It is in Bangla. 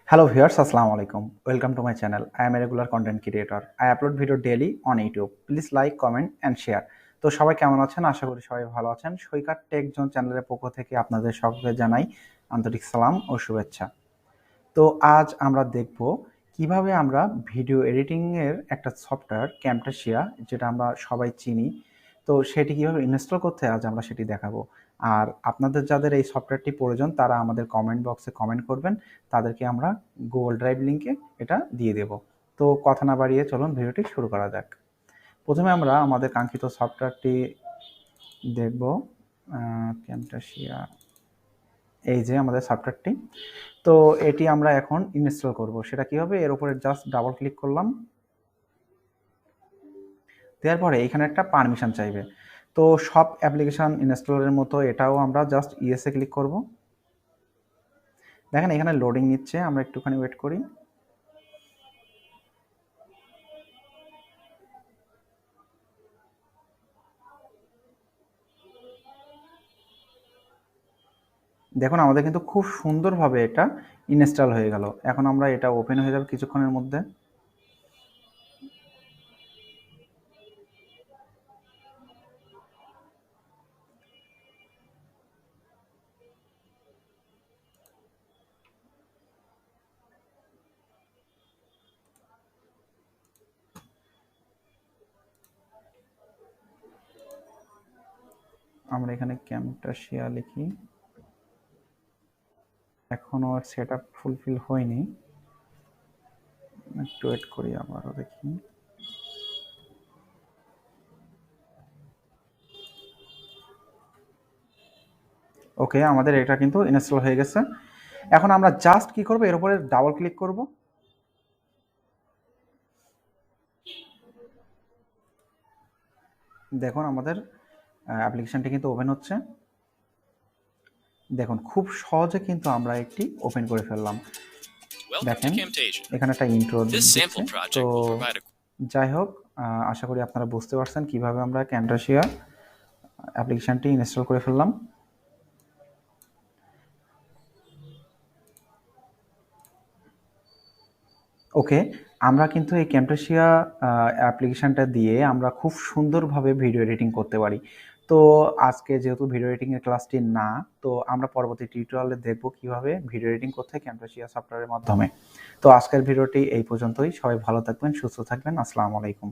Hello viewers, Assalamu alaikum. Welcome to my channel. I am a regular content creator. I upload video daily on YouTube. Please like, comment and share. তো সবাই কেমন আছেন? আশা করি সবাই ভালো আছেন। সৈকত টেকজোন চ্যানেলের পক্ষ থেকে আপনাদের সকলকে জানাই আন্তরিক সালাম ও শুভেচ্ছা। তো আজ আমরা দেখব কিভাবে আমরা ভিডিও এডিটিং এর একটা সফটওয়্যার ক্যামটাসিয়া, যেটা আমরা সবাই চিনি, তো সেটি কিভাবে ইনস্টল করতে আজ আমরা সেটি দেখাবো। আর আপনাদের যাদের এই সফটওয়্যারটি প্রয়োজন তারা আমাদের কমেন্ট বক্সে কমেন্ট করবেন, তাদেরকে আমরা গুগল ড্রাইভ লিংকে এটা দিয়ে দেব। তো কথা না বাড়িয়ে চলুন ভিডিওটি শুরু করা যাক। প্রথমে আমরা আমাদের কাঙ্ক্ষিত সফটওয়্যারটি দেখব, ক্যামটাসিয়া, এই যে আমাদের সফটওয়্যারটি। তো এটি আমরা এখন ইনস্টল করব। সেটা কিভাবে, এর উপরে জাস্ট ডাবল ক্লিক করলাম, দেওয়ার পরে এখানে একটা পারমিশন চাইবে। তো সব অ্যাপ্লিকেশন ইনস্টলের মতো এটাও আমরা জাস্ট ইয়েসে ক্লিক করব। দেখেন এখানে লোডিং নিচ্ছে, আমরা একটুখানি ওয়েট করি। দেখুন আমাদের কিন্তু খুব সুন্দরভাবে এটা ইনস্টল হয়ে গেল। এখন আমরা এটা ওপেন হয়ে যাবে কিছুক্ষণের মধ্যে। আমরা এখানে ক্যামটাসিয়া লিখি, এখনো সেটআপ ফুলফিল হয়নি, একটু ওয়েট করি, আবারও দেখি। ওকে, আমাদের এটা কিন্তু ইনস্টল হয়ে গেছে। এখন আমরা জাস্ট কি করব, এর উপরে ডাবল ক্লিক করব। দেখুন আমাদের অ্যাপ্লিকেশনটি কিন্তু ওপেন হচ্ছে। দেখুন খুব সহজে কিন্তু আমরা একটি ওপেন করে ফেললাম। দেখেন এখানে একটা ইন্ট্রো দিচ্ছে। তো যাই হোক, আশা করি আপনারা বুঝতে পারছেন কিভাবে আমরা ক্যামটাসিয়া অ্যাপ্লিকেশনটি ইনস্টল করে ফেললাম। ওকে, আমরা কিন্তু এই ক্যামটাসিয়া অ্যাপ্লিকেশনটা দিয়ে আমরা খুব সুন্দরভাবে ভিডিও এডিটিং করতে পারি। তো আজকে যেহেতু ভিডিও এডিটিংয়ের ক্লাসটি না, তো আমরা পরবর্তী টিউটোরিয়ালে দেখব কিভাবে ভিডিও এডিটিং করতে হয় ক্যামটাসিয়া সফটওয়্যারের মাধ্যমে। তো আজকের ভিডিওটি এই পর্যন্তই। সবাই ভালো থাকবেন, সুস্থ থাকবেন। আসসালামু আলাইকুম।